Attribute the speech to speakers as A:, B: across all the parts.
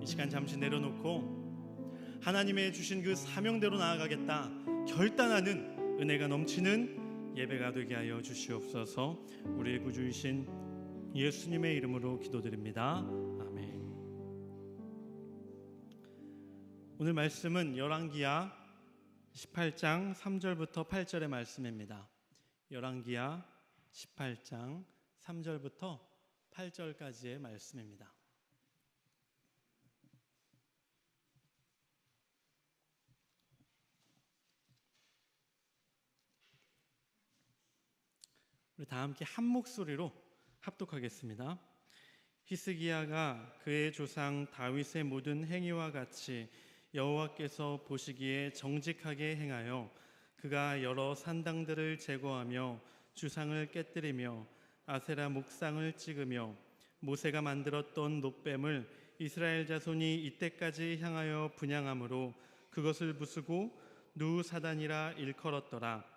A: 이 시간 잠시 내려놓고 하나님의 주신 그 사명대로 나아가겠다 결단하는 은혜가 넘치는 예배가 되게 하여 주시옵소서. 우리의 구주이신 예수님의 이름으로 기도드립니다. 아멘. 오늘 말씀은 열왕기하 18장 3절부터 8절의 말씀입니다. 열왕기하 18장 3절부터 8절까지의 말씀입니다. 우리 다 함께 한 목소리로 합독하겠습니다. 히스기야가 그의 조상 다윗의 모든 행위와 같이 여호와께서 보시기에 정직하게 행하여 그가 여러 산당들을 제거하며 주상을 깨뜨리며 아세라 목상을 찍으며 모세가 만들었던 놋뱀을 이스라엘 자손이 이때까지 향하여 분향함으로 그것을 부수고 누사단이라 일컬었더라.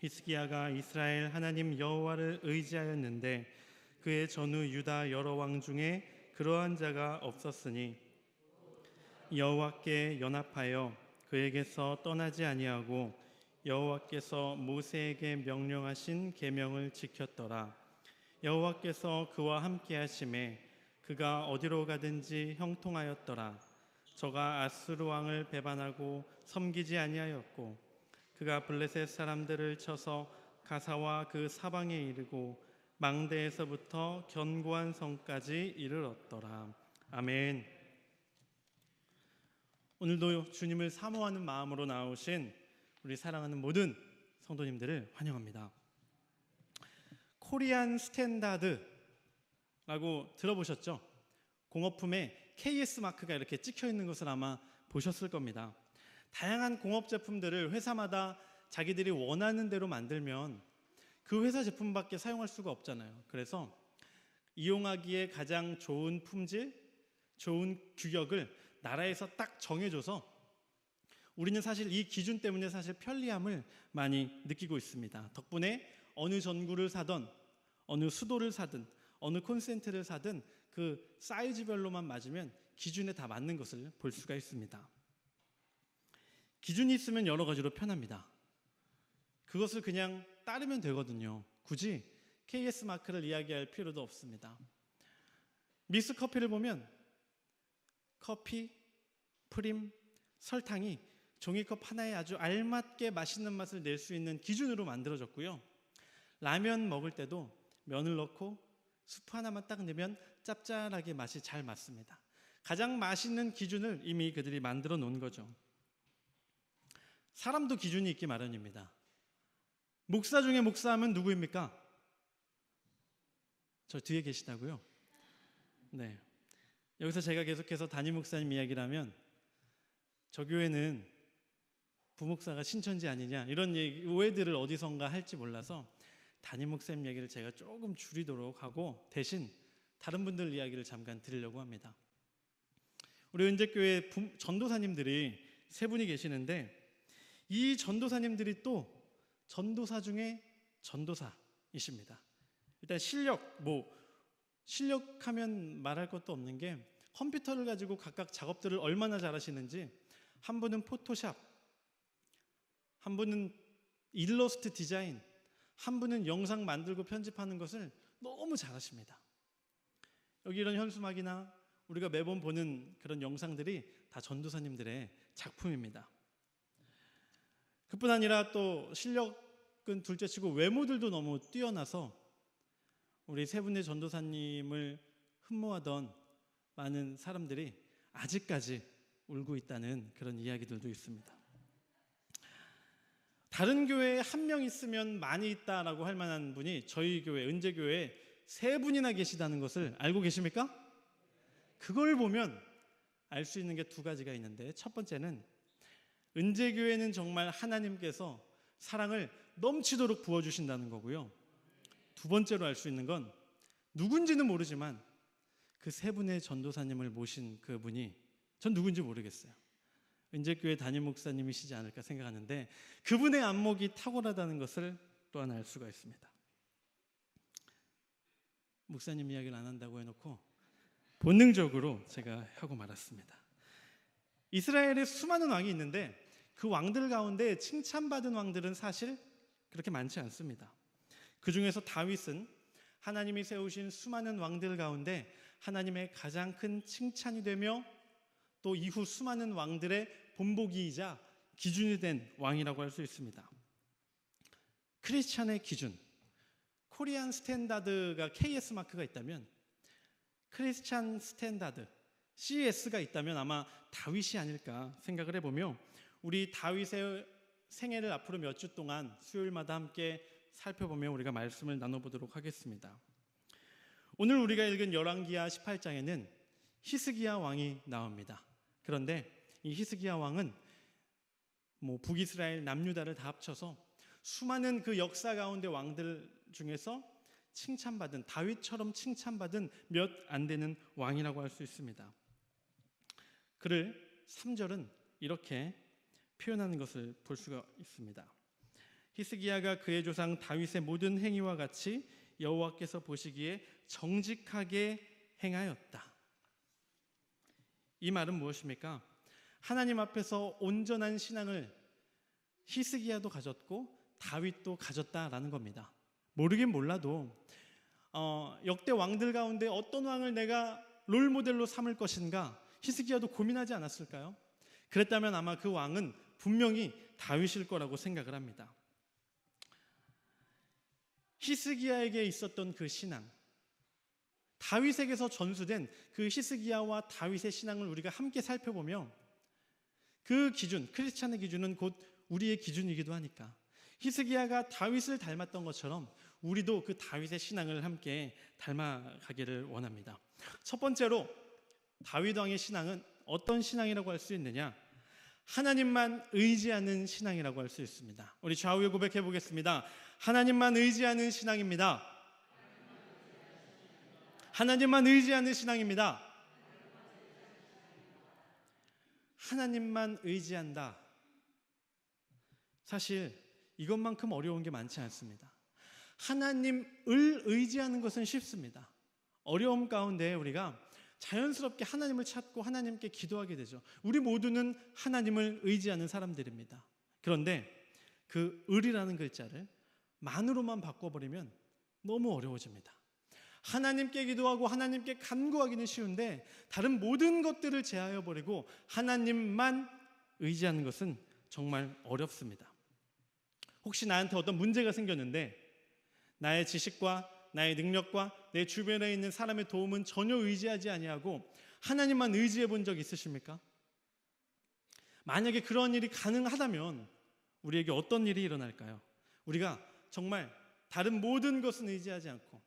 A: 히스기야가 이스라엘 하나님 여호와를 의지하였는데 그의 전후 유다 여러 왕 중에 그러한 자가 없었으니 여호와께 연합하여 그에게서 떠나지 아니하고 여호와께서 모세에게 명령하신 계명을 지켰더라. 여호와께서 그와 함께 하심에 그가 어디로 가든지 형통하였더라. 저가 아수르 왕을 배반하고 섬기지 아니하였고 그가 블레셋 사람들을 쳐서 가사와 그 사방에 이르고 망대에서부터 견고한 성까지 이르렀더라. 아멘. 오늘도 주님을 사모하는 마음으로 나오신 우리 사랑하는 모든 성도님들을 환영합니다. 코리안 스탠다드라고 들어보셨죠? 공업품에 KS 마크가 이렇게 찍혀 있는 것을 아마 보셨을 겁니다. 다양한 공업 제품들을 회사마다 자기들이 원하는 대로 만들면 그 회사 제품밖에 사용할 수가 없잖아요. 그래서 이용하기에 가장 좋은 품질, 좋은 규격을 나라에서 딱 정해줘서 우리는 사실 이 기준 때문에 사실 편리함을 많이 느끼고 있습니다. 덕분에 어느 전구를 사든 어느 수도를 사든 어느 콘센트를 사든 그 사이즈별로만 맞으면 기준에 다 맞는 것을 볼 수가 있습니다. 기준이 있으면 여러 가지로 편합니다. 그것을 그냥 따르면 되거든요. 굳이 KS 마크를 이야기할 필요도 없습니다. 믹스 커피를 보면 커피, 프림, 설탕이 종이컵 하나에 아주 알맞게 맛있는 맛을 낼 수 있는 기준으로 만들어졌고요. 라면 먹을 때도 면을 넣고 스프 하나만 딱 넣으면 짭짤하게 맛이 잘 맞습니다. 가장 맛있는 기준을 이미 그들이 만들어 놓은 거죠. 사람도 기준이 있기 마련입니다. 목사 중에 목사하면 누구입니까? 저 뒤에 계시다고요? 네. 여기서 제가 계속해서 담임 목사님 이야기를 하면 저 교회는 부목사가 신천지 아니냐 이런 오해들을 어디선가 할지 몰라서 담임 목사님 얘기를 제가 조금 줄이도록 하고 대신 다른 분들 이야기를 잠깐 드리려고 합니다. 우리 은재교회 전도사님들이 세 분이 계시는데 이 전도사님들이 또 전도사 중에 전도사이십니다. 일단 실력하면 말할 것도 없는 게 컴퓨터를 가지고 각각 작업들을 얼마나 잘하시는지 한 분은 포토샵, 한 분은 일러스트 디자인, 한 분은 영상 만들고 편집하는 것을 너무 잘하십니다. 여기 이런 현수막이나 우리가 매번 보는 그런 영상들이 다 전도사님들의 작품입니다. 그뿐 아니라 또 실력은 둘째치고 외모들도 너무 뛰어나서 우리 세 분의 전도사님을 흠모하던 많은 사람들이 아직까지 울고 있다는 그런 이야기들도 있습니다. 다른 교회에 한 명 있으면 많이 있다라고 할 만한 분이 저희 교회, 은재교회에 세 분이나 계시다는 것을 알고 계십니까? 그걸 보면 알 수 있는 게 두 가지가 있는데 첫 번째는 은재교회는 정말 하나님께서 사랑을 넘치도록 부어주신다는 거고요. 두 번째로 알 수 있는 건 누군지는 모르지만 그 세 분의 전도사님을 모신 그분이 전 누군지 모르겠어요. 은재교회 담임 목사님이시지 않을까 생각하는데 그분의 안목이 탁월하다는 것을 또한 알 수가 있습니다. 목사님 이야기를 안 한다고 해놓고 본능적으로 제가 하고 말았습니다. 이스라엘에 수많은 왕이 있는데 그 왕들 가운데 칭찬받은 왕들은 사실 그렇게 많지 않습니다. 그 중에서 다윗은 하나님이 세우신 수많은 왕들 가운데 하나님의 가장 큰 칭찬이 되며 또 이후 수많은 왕들의 본보기이자 기준이 된 왕이라고 할 수 있습니다. 크리스찬의 기준, 코리안 스탠다드가 KS 마크가 있다면 크리스찬 스탠다드, CS가 있다면 아마 다윗이 아닐까 생각을 해보며 우리 다윗의 생애를 앞으로 몇 주 동안 수요일마다 함께 살펴보며 우리가 말씀을 나눠보도록 하겠습니다. 오늘 우리가 읽은 열왕기하 18장에는 히스기야 왕이 나옵니다. 그런데 이 히스기야 왕은 북이스라엘 남유다를 다 합쳐서 수많은 그 역사 가운데 왕들 중에서 칭찬받은, 다윗처럼 칭찬받은 몇 안 되는 왕이라고 할 수 있습니다. 그를 3절은 이렇게 표현하는 것을 볼 수가 있습니다. 히스기야가 그의 조상 다윗의 모든 행위와 같이 여호와께서 보시기에 정직하게 행하였다. 이 말은 무엇입니까? 하나님 앞에서 온전한 신앙을 히스기야도 가졌고 다윗도 가졌다라는 겁니다. 모르긴 몰라도 역대 왕들 가운데 어떤 왕을 내가 롤모델로 삼을 것인가 히스기야도 고민하지 않았을까요? 그랬다면 아마 그 왕은 분명히 다윗일 거라고 생각을 합니다. 히스기야에게 있었던 그 신앙, 다윗에게서 전수된 그 히스기야와 다윗의 신앙을 우리가 함께 살펴보며 그 기준, 크리스찬의 기준은 곧 우리의 기준이기도 하니까 히스기야가 다윗을 닮았던 것처럼 우리도 그 다윗의 신앙을 함께 닮아가기를 원합니다. 첫 번째로 다윗 왕의 신앙은 어떤 신앙이라고 할 수 있느냐? 하나님만 의지하는 신앙이라고 할 수 있습니다. 우리 좌우에 고백해 보겠습니다. 하나님만 의지하는 신앙입니다. 하나님만 의지하는 신앙입니다. 하나님만 의지한다. 사실 이것만큼 어려운 게 많지 않습니다. 하나님을 의지하는 것은 쉽습니다. 어려움 가운데 우리가 자연스럽게 하나님을 찾고 하나님께 기도하게 되죠. 우리 모두는 하나님을 의지하는 사람들입니다. 그런데 그 을이라는 글자를 만으로만 바꿔버리면 너무 어려워집니다. 하나님께 기도하고 하나님께 간구하기는 쉬운데 다른 모든 것들을 제하여 버리고 하나님만 의지하는 것은 정말 어렵습니다. 혹시 나한테 어떤 문제가 생겼는데 나의 지식과 나의 능력과 내 주변에 있는 사람의 도움은 전혀 의지하지 아니하고 하나님만 의지해 본 적 있으십니까? 만약에 그런 일이 가능하다면 우리에게 어떤 일이 일어날까요? 우리가 정말 다른 모든 것은 의지하지 않고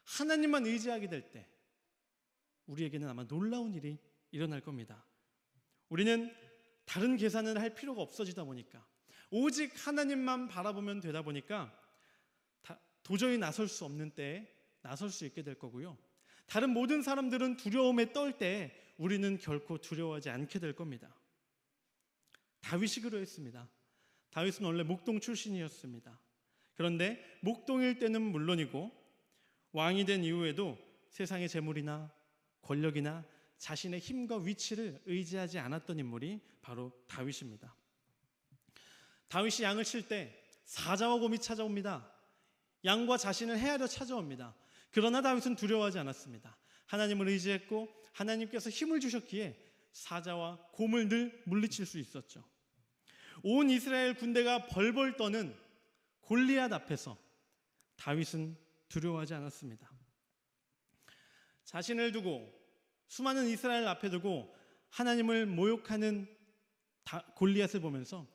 A: 하나님만 의지하게 될 때 우리에게는 아마 놀라운 일이 일어날 겁니다. 우리는 다른 계산을 할 필요가 없어지다 보니까 오직 하나님만 바라보면 되다 보니까 도저히 나설 수 없는 때에 나설 수 있게 될 거고요. 다른 모든 사람들은 두려움에 떨 때 우리는 결코 두려워하지 않게 될 겁니다. 다윗이 그러했습니다. 다윗은 원래 목동 출신이었습니다. 그런데 목동일 때는 물론이고 왕이 된 이후에도 세상의 재물이나 권력이나 자신의 힘과 위치를 의지하지 않았던 인물이 바로 다윗입니다. 다윗이 양을 칠 때 사자와 곰이 찾아옵니다. 양과 자신을 헤아려 찾아옵니다. 그러나 다윗은 두려워하지 않았습니다. 하나님을 의지했고 하나님께서 힘을 주셨기에 사자와 곰을 늘 물리칠 수 있었죠. 온 이스라엘 군대가 벌벌 떠는 골리앗 앞에서 다윗은 두려워하지 않았습니다. 자신을 두고 수많은 이스라엘 앞에 두고 하나님을 모욕하는 골리앗을 보면서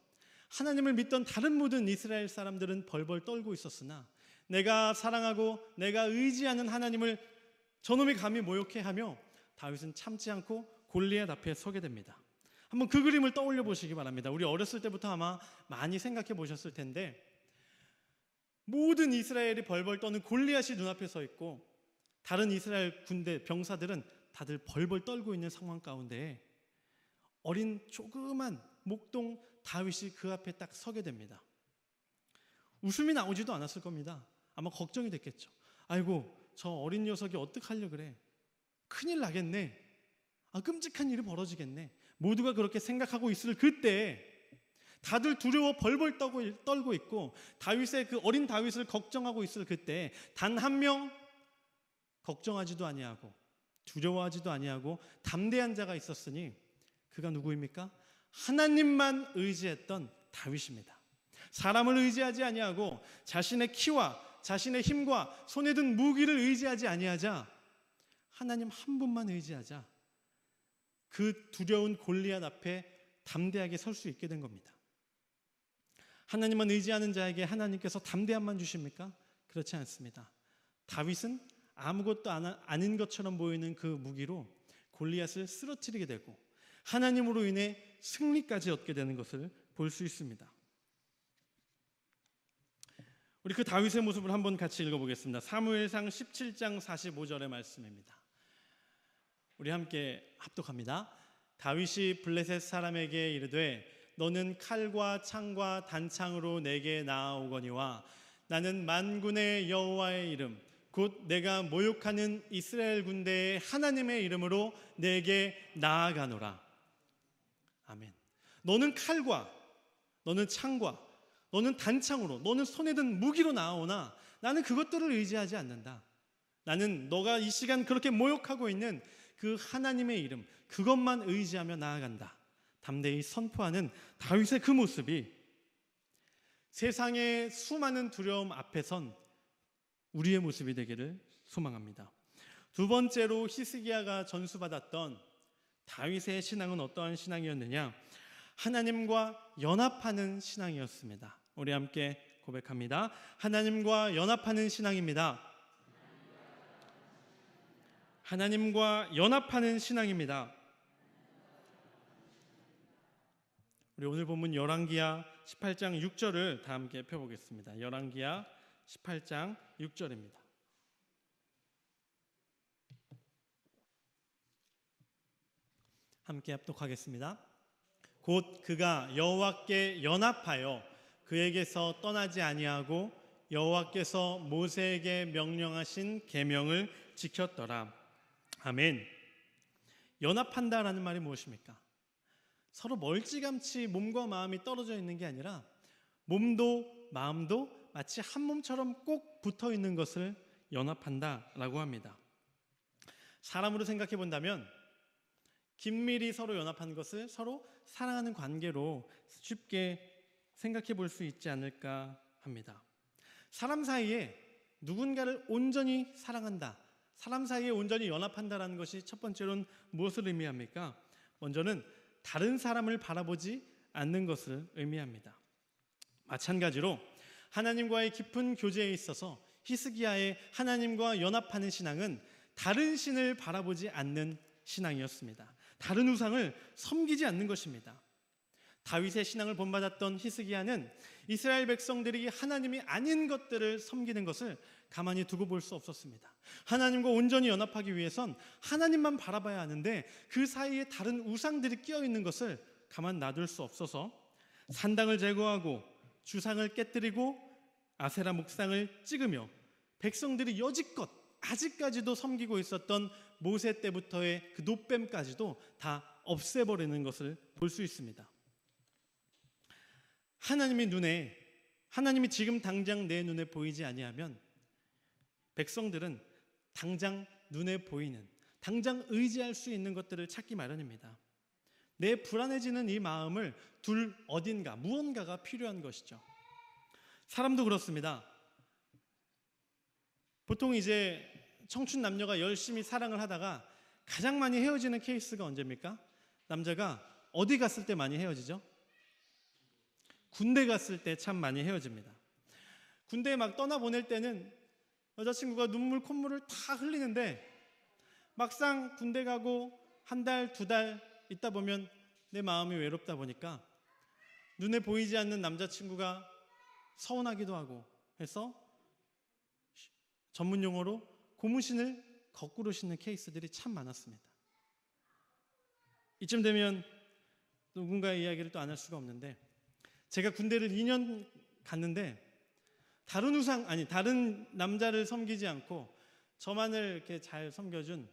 A: 하나님을 믿던 다른 모든 이스라엘 사람들은 벌벌 떨고 있었으나 내가 사랑하고 내가 의지하는 하나님을 저놈이 감히 모욕해 하며 다윗은 참지 않고 골리앗 앞에 서게 됩니다. 한번 그 그림을 떠올려 보시기 바랍니다. 우리 어렸을 때부터 아마 많이 생각해 보셨을 텐데 모든 이스라엘이 벌벌 떠는 골리앗이 눈앞에 서 있고 다른 이스라엘 군대 병사들은 다들 벌벌 떨고 있는 상황 가운데 어린 조그만 목동 다윗이 그 앞에 딱 서게 됩니다. 웃음이 나오지도 않았을 겁니다. 아마 걱정이 됐겠죠. 아이고 저 어린 녀석이 어떡하려 그래. 큰일 나겠네. 끔찍한 일이 벌어지겠네. 모두가 그렇게 생각하고 있을 그때 다들 두려워 벌벌 떨고 있고 다윗의 그 어린 다윗을 걱정하고 있을 그때 단 한 명 걱정하지도 아니하고 두려워하지도 아니하고 담대한 자가 있었으니 그가 누구입니까? 하나님만 의지했던 다윗입니다. 사람을 의지하지 아니하고 자신의 키와 자신의 힘과 손에 든 무기를 의지하지 아니하자 하나님 한 분만 의지하자 그 두려운 골리앗 앞에 담대하게 설 수 있게 된 겁니다. 하나님만 의지하는 자에게 하나님께서 담대함만 주십니까? 그렇지 않습니다. 다윗은 아무것도 아닌 것처럼 보이는 그 무기로 골리앗을 쓰러뜨리게 되고 하나님으로 인해 승리까지 얻게 되는 것을 볼 수 있습니다. 우리 그 다윗의 모습을 한번 같이 읽어보겠습니다. 사무엘상 17장 45절의 말씀입니다. 우리 함께 합독합니다. 다윗이 블레셋 사람에게 이르되 너는 칼과 창과 단창으로 내게 나아오거니와 나는 만군의 여호와의 이름 곧 내가 모욕하는 이스라엘 군대의 하나님의 이름으로 내게 나아가노라. 아멘. 너는 칼과 너는 창과 너는 단창으로 너는 손에 든 무기로 나아오나 나는 그것들을 의지하지 않는다. 나는 너가 이 시간 그렇게 모욕하고 있는 그 하나님의 이름 그것만 의지하며 나아간다. 담대히 선포하는 다윗의 그 모습이 세상의 수많은 두려움 앞에선 우리의 모습이 되기를 소망합니다. 두 번째로 히스기야가 전수받았던 다윗의 신앙은 어떠한 신앙이었느냐? 하나님과 연합하는 신앙이었습니다. 우리 함께 고백합니다. 하나님과 연합하는 신앙입니다. 하나님과 연합하는 신앙입니다. 우리 오늘 본문 열왕기하 18장 6절을 다 함께 펴보겠습니다. 열왕기하 18장 6절입니다. 함께 합독하겠습니다. 곧 그가 여호와께 연합하여 그에게서 떠나지 아니하고 여호와께서 모세에게 명령하신 계명을 지켰더라. 아멘. 연합한다라는 말이 무엇입니까? 서로 멀찌감치 몸과 마음이 떨어져 있는 게 아니라 몸도 마음도 마치 한 몸처럼 꼭 붙어 있는 것을 연합한다라고 합니다. 사람으로 생각해 본다면 긴밀히 서로 연합한 것을 서로 사랑하는 관계로 쉽게 생각해 볼 수 있지 않을까 합니다. 사람 사이에 누군가를 온전히 사랑한다, 사람 사이에 온전히 연합한다라는 것이 첫 번째로는 무엇을 의미합니까? 먼저는 다른 사람을 바라보지 않는 것을 의미합니다. 마찬가지로 하나님과의 깊은 교제에 있어서 히스기야의 하나님과 연합하는 신앙은 다른 신을 바라보지 않는 신앙이었습니다. 다른 우상을 섬기지 않는 것입니다. 다윗의 신앙을 본받았던 히스기야는 이스라엘 백성들이 하나님이 아닌 것들을 섬기는 것을 가만히 두고 볼 수 없었습니다. 하나님과 온전히 연합하기 위해선 하나님만 바라봐야 하는데 그 사이에 다른 우상들이 끼어 있는 것을 가만 놔둘 수 없어서 산당을 제거하고 주상을 깨뜨리고 아세라 목상을 찍으며 백성들이 여지껏 아직까지도 섬기고 있었던 모세 때부터의 그 놋뱀까지도 다 없애버리는 것을 볼 수 있습니다. 하나님이 지금 당장 내 눈에 보이지 아니하면 백성들은 당장 눈에 보이는, 당장 의지할 수 있는 것들을 찾기 마련입니다. 내 불안해지는 이 마음을 둘 어딘가, 무언가가 필요한 것이죠. 사람도 그렇습니다. 보통 이제 청춘 남녀가 열심히 사랑을 하다가 가장 많이 헤어지는 케이스가 언제입니까? 남자가 어디 갔을 때 많이 헤어지죠? 군대 갔을 때 참 많이 헤어집니다. 군대에 막 떠나보낼 때는 여자친구가 눈물 콧물을 다 흘리는데 막상 군대 가고 한 달, 두 달 있다 보면 내 마음이 외롭다 보니까 눈에 보이지 않는 남자친구가 서운하기도 하고 해서 전문 용어로 고무신을 거꾸로 신는 케이스들이 참 많았습니다. 이쯤 되면 누군가의 이야기를 또 안 할 수가 없는데 제가 군대를 2년 갔는데 다른 남자를 섬기지 않고 저만을 이렇게 잘 섬겨준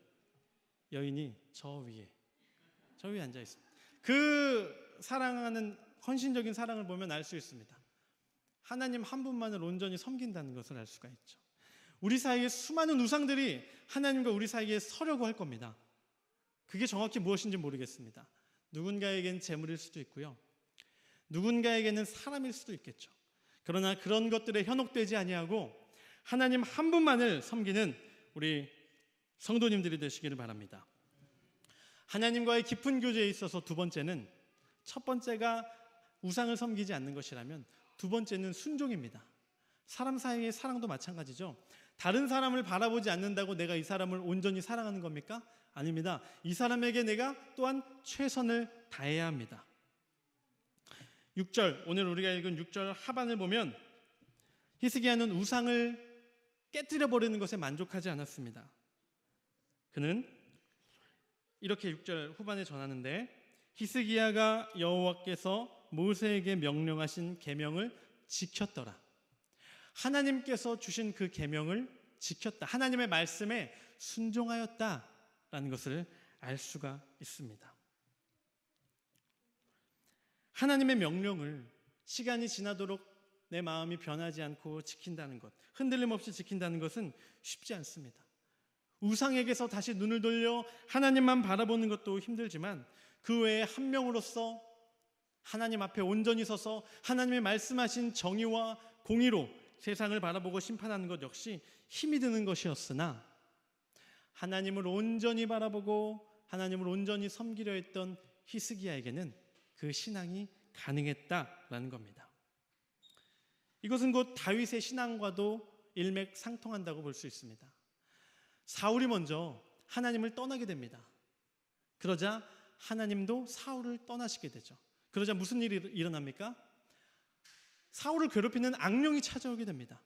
A: 여인이 저 위에 앉아 있습니다. 그 사랑하는 헌신적인 사랑을 보면 알 수 있습니다. 하나님 한 분만을 온전히 섬긴다는 것을 알 수가 있죠. 우리 사이에 수많은 우상들이 하나님과 우리 사이에 서려고 할 겁니다. 그게 정확히 무엇인지 모르겠습니다. 누군가에겐 재물일 수도 있고요, 누군가에게는 사람일 수도 있겠죠. 그러나 그런 것들에 현혹되지 아니하고 하나님 한 분만을 섬기는 우리 성도님들이 되시기를 바랍니다. 하나님과의 깊은 교제에 있어서 두 번째는, 첫 번째가 우상을 섬기지 않는 것이라면 두 번째는 순종입니다. 사람 사이의 사랑도 마찬가지죠. 다른 사람을 바라보지 않는다고 내가 이 사람을 온전히 사랑하는 겁니까? 아닙니다. 이 사람에게 내가 또한 최선을 다해야 합니다. 6절, 오늘 우리가 읽은 6절 하반을 보면 히스기야는 우상을 깨뜨려 버리는 것에 만족하지 않았습니다. 그는 이렇게 6절 후반에 전하는데, 히스기야가 여호와께서 모세에게 명령하신 계명을 지켰더라. 하나님께서 주신 그 계명을 지켰다, 하나님의 말씀에 순종하였다라는 것을 알 수가 있습니다. 하나님의 명령을 시간이 지나도록 내 마음이 변하지 않고 지킨다는 것, 흔들림 없이 지킨다는 것은 쉽지 않습니다. 우상에게서 다시 눈을 돌려 하나님만 바라보는 것도 힘들지만, 그 외에 한 명으로서 하나님 앞에 온전히 서서 하나님의 말씀하신 정의와 공의로 세상을 바라보고 심판하는 것 역시 힘이 드는 것이었으나, 하나님을 온전히 바라보고 하나님을 온전히 섬기려 했던 히스기야에게는 그 신앙이 가능했다라는 겁니다. 이것은 곧 다윗의 신앙과도 일맥상통한다고 볼 수 있습니다. 사울이 먼저 하나님을 떠나게 됩니다. 그러자 하나님도 사울을 떠나시게 되죠. 그러자 무슨 일이 일어납니까? 사울을 괴롭히는 악령이 찾아오게 됩니다.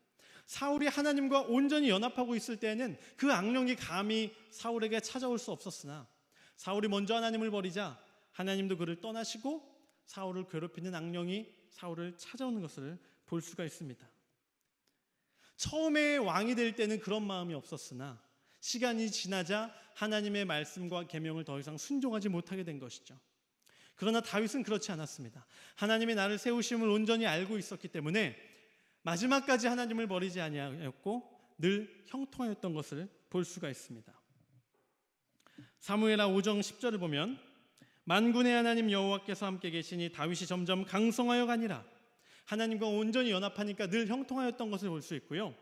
A: 사울이 하나님과 온전히 연합하고 있을 때에는 그 악령이 감히 사울에게 찾아올 수 없었으나, 사울이 먼저 하나님을 버리자 하나님도 그를 떠나시고 사울을 괴롭히는 악령이 사울을 찾아오는 것을 볼 수가 있습니다. 처음에 왕이 될 때는 그런 마음이 없었으나 시간이 지나자 하나님의 말씀과 계명을 더 이상 순종하지 못하게 된 것이죠. 그러나 다윗은 그렇지 않았습니다. 하나님이 나를 세우심을 온전히 알고 있었기 때문에 마지막까지 하나님을 버리지 아니하였고 늘 형통하였던 것을 볼 수가 있습니다. 사무엘하 5장 10절을 보면, 만군의 하나님 여호와께서 함께 계시니 다윗이 점점 강성하여 가니라. 하나님과 온전히 연합하니까 늘 형통하였던 것을 볼 수 있고요.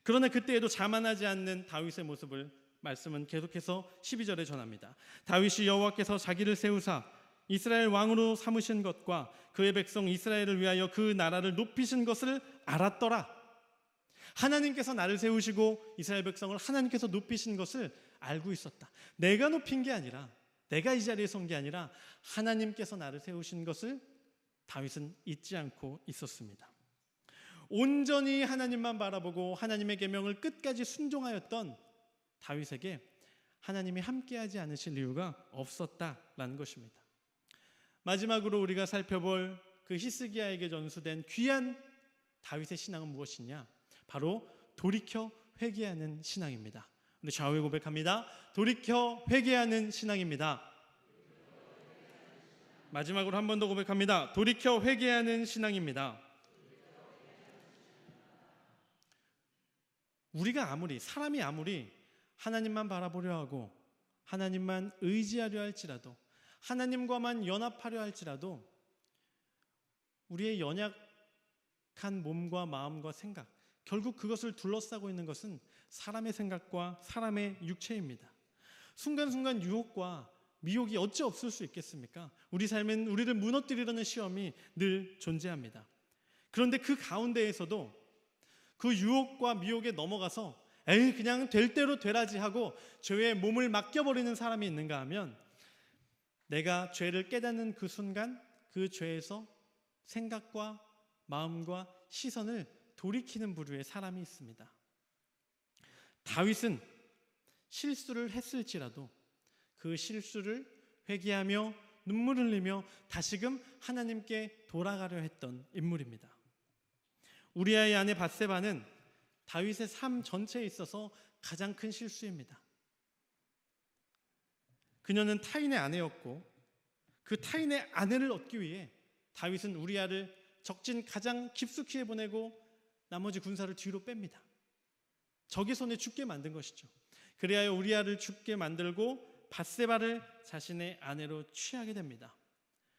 A: 그러나 그때에도 자만하지 않는 다윗의 모습을 말씀은 계속해서 12절에 전합니다. 다윗이 여호와께서 자기를 세우사 이스라엘 왕으로 삼으신 것과 그의 백성 이스라엘을 위하여 그 나라를 높이신 것을 알았더라. 하나님께서 나를 세우시고 이스라엘 백성을 하나님께서 높이신 것을 알고 있었다. 내가 높인 게 아니라, 내가 이 자리에 선 게 아니라 하나님께서 나를 세우신 것을 다윗은 잊지 않고 있었습니다. 온전히 하나님만 바라보고 하나님의 계명을 끝까지 순종하였던 다윗에게 하나님이 함께하지 않으실 이유가 없었다라는 것입니다. 마지막으로 우리가 살펴볼 그 히스기야에게 전수된 귀한 다윗의 신앙은 무엇이냐? 바로 돌이켜 회개하는 신앙입니다. 우리 좌우에 고백합니다. 돌이켜 회개하는 신앙입니다. 마지막으로 한 번 더 고백합니다. 돌이켜 회개하는 신앙입니다. 우리가 사람이 아무리 하나님만 바라보려 하고 하나님만 의지하려 할지라도, 하나님과만 연합하려 할지라도 우리의 연약한 몸과 마음과 생각, 결국 그것을 둘러싸고 있는 것은 사람의 생각과 사람의 육체입니다. 순간순간 유혹과 미혹이 어찌 없을 수 있겠습니까? 우리 삶엔 우리를 무너뜨리려는 시험이 늘 존재합니다. 그런데 그 가운데에서도 그 유혹과 미혹에 넘어가서 그냥 될 대로 되라지 하고 죄에 몸을 맡겨버리는 사람이 있는가 하면, 내가 죄를 깨닫는 그 순간 그 죄에서 생각과 마음과 시선을 돌이키는 부류의 사람이 있습니다. 다윗은 실수를 했을지라도 그 실수를 회개하며 눈물 흘리며 다시금 하나님께 돌아가려 했던 인물입니다. 우리아의 아내 밧세바는 다윗의 삶 전체에 있어서 가장 큰 실수입니다. 그녀는 타인의 아내였고 그 타인의 아내를 얻기 위해 다윗은 우리아를 적진 가장 깊숙이 보내고 나머지 군사를 뒤로 뺍니다. 적의 손에 죽게 만든 것이죠. 그리하여 우리아를 죽게 만들고 밧세바를 자신의 아내로 취하게 됩니다.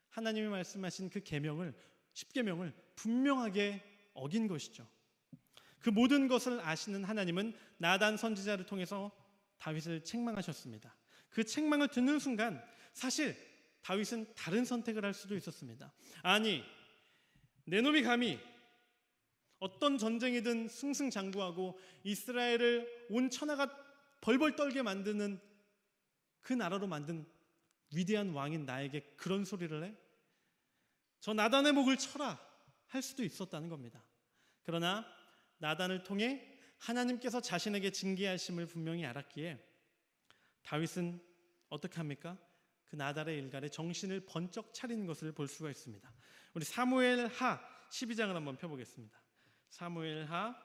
A: 하나님이 말씀하신 그 계명을, 십계명을 분명하게 어긴 것이죠. 그 모든 것을 아시는 하나님은 나단 선지자를 통해서 다윗을 책망하셨습니다. 그 책망을 듣는 순간 사실 다윗은 다른 선택을 할 수도 있었습니다. 아니, 내 놈이 감히 어떤 전쟁이든 승승장구하고 이스라엘을 온 천하가 벌벌 떨게 만드는 그 나라로 만든 위대한 왕인 나에게 그런 소리를 해? 저 나단의 목을 쳐라 할 수도 있었다는 겁니다. 그러나 나단을 통해 하나님께서 자신에게 징계하심을 분명히 알았기에 다윗은 어떻게 합니까? 그 나단의 일갈에 정신을 번쩍 차리는 것을 볼 수가 있습니다. 우리 사무엘하 12장을 한번 펴보겠습니다. 사무엘하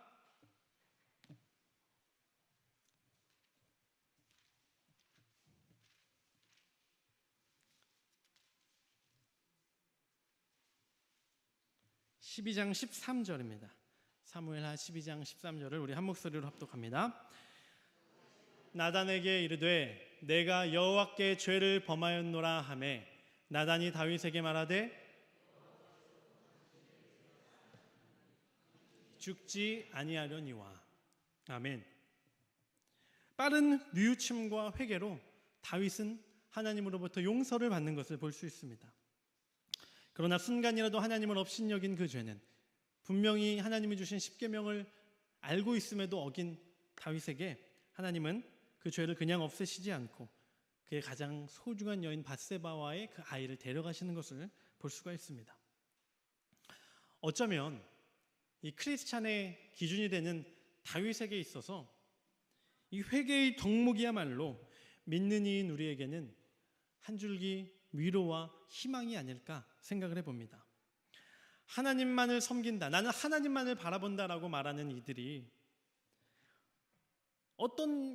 A: 12장 13절입니다. 사무엘하 12장 13절을 우리 한 목소리로 합독합니다. 나단에게 이르되 내가 여호와께 죄를 범하였노라 하매 나단이 다윗에게 말하되 죽지 아니하려니와. 아멘. 빠른 뉘우침과 회개로 다윗은 하나님으로부터 용서를 받는 것을 볼 수 있습니다. 그러나 순간이라도 하나님을 업신여긴 그 죄는 분명히 하나님이 주신 십계명을 알고 있음에도 어긴 다윗에게 하나님은 그 죄를 그냥 없애시지 않고 그의 가장 소중한 여인 밧세바와의 그 아이를 데려가시는 것을 볼 수가 있습니다. 어쩌면 이 크리스찬의 기준이 되는 다윗에게 있어서 이 회개의 덕목이야말로 믿는 이인 우리에게는 한 줄기 위로와 희망이 아닐까 생각을 해봅니다. 하나님만을 섬긴다, 나는 하나님만을 바라본다라고 말하는 이들이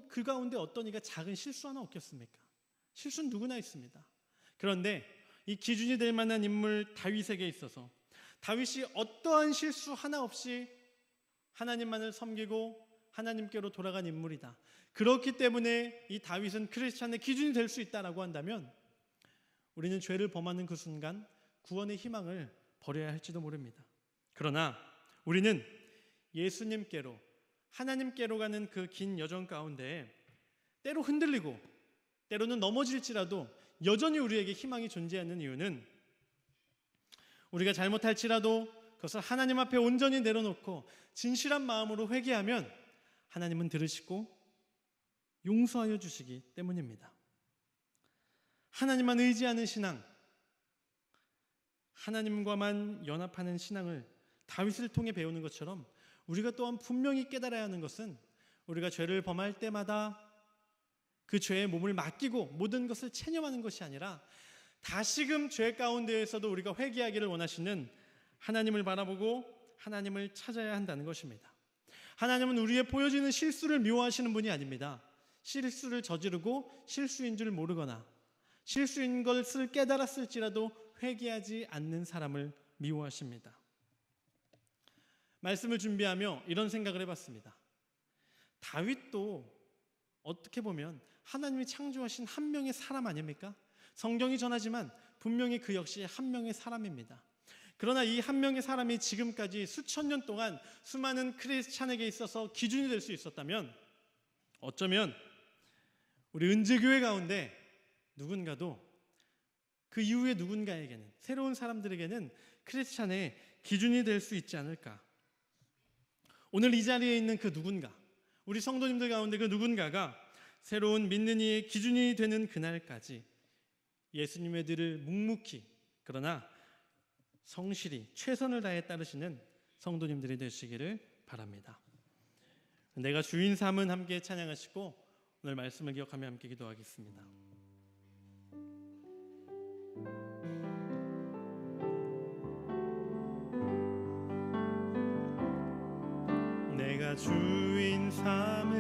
A: 그 가운데 어떤 이가 작은 실수 하나 없겠습니까? 실수는 누구나 있습니다. 그런데 이 기준이 될 만한 인물 다윗에게 있어서 다윗이 어떠한 실수 하나 없이 하나님만을 섬기고 하나님께로 돌아간 인물이다. 그렇기 때문에 이 다윗은 크리스찬의 기준이 될 수 있다라고 한다면 우리는 죄를 범하는 그 순간 구원의 희망을 버려야 할지도 모릅니다. 그러나 우리는 예수님께로, 하나님께로 가는 그 긴 여정 가운데 때로 흔들리고 때로는 넘어질지라도 여전히 우리에게 희망이 존재하는 이유는 우리가 잘못할지라도 그것을 하나님 앞에 온전히 내려놓고 진실한 마음으로 회개하면 하나님은 들으시고 용서하여 주시기 때문입니다. 하나님만 의지하는 신앙, 하나님과만 연합하는 신앙을 다윗을 통해 배우는 것처럼 우리가 또한 분명히 깨달아야 하는 것은 우리가 죄를 범할 때마다 그 죄에 몸을 맡기고 모든 것을 체념하는 것이 아니라 다시금 죄 가운데에서도 우리가 회개하기를 원하시는 하나님을 바라보고 하나님을 찾아야 한다는 것입니다. 하나님은 우리의 보여지는 실수를 미워하시는 분이 아닙니다. 실수를 저지르고 실수인 줄 모르거나 실수인 것을 깨달았을지라도 회개하지 않는 사람을 미워하십니다. 말씀을 준비하며 이런 생각을 해봤습니다. 다윗도 어떻게 보면 하나님이 창조하신 한 명의 사람 아닙니까? 성경이 전하지만 분명히 그 역시 한 명의 사람입니다. 그러나 이 한 명의 사람이 지금까지 수천 년 동안 수많은 크리스찬에게 있어서 기준이 될 수 있었다면 어쩌면 우리 은재교회 가운데 누군가도 그 이후에 누군가에게는, 새로운 사람들에게는 크리스찬의 기준이 될 수 있지 않을까. 오늘 이 자리에 있는 그 누군가, 우리 성도님들 가운데 그 누군가가 새로운 믿는 이의 기준이 되는 그날까지 예수님의 뒤를 묵묵히 그러나 성실히 최선을 다해 따르시는 성도님들이 되시기를 바랍니다. 내가 주인 삼은 함께 찬양하시고 오늘 말씀을 기억하며 함께 기도하겠습니다. 내가 주인 삼은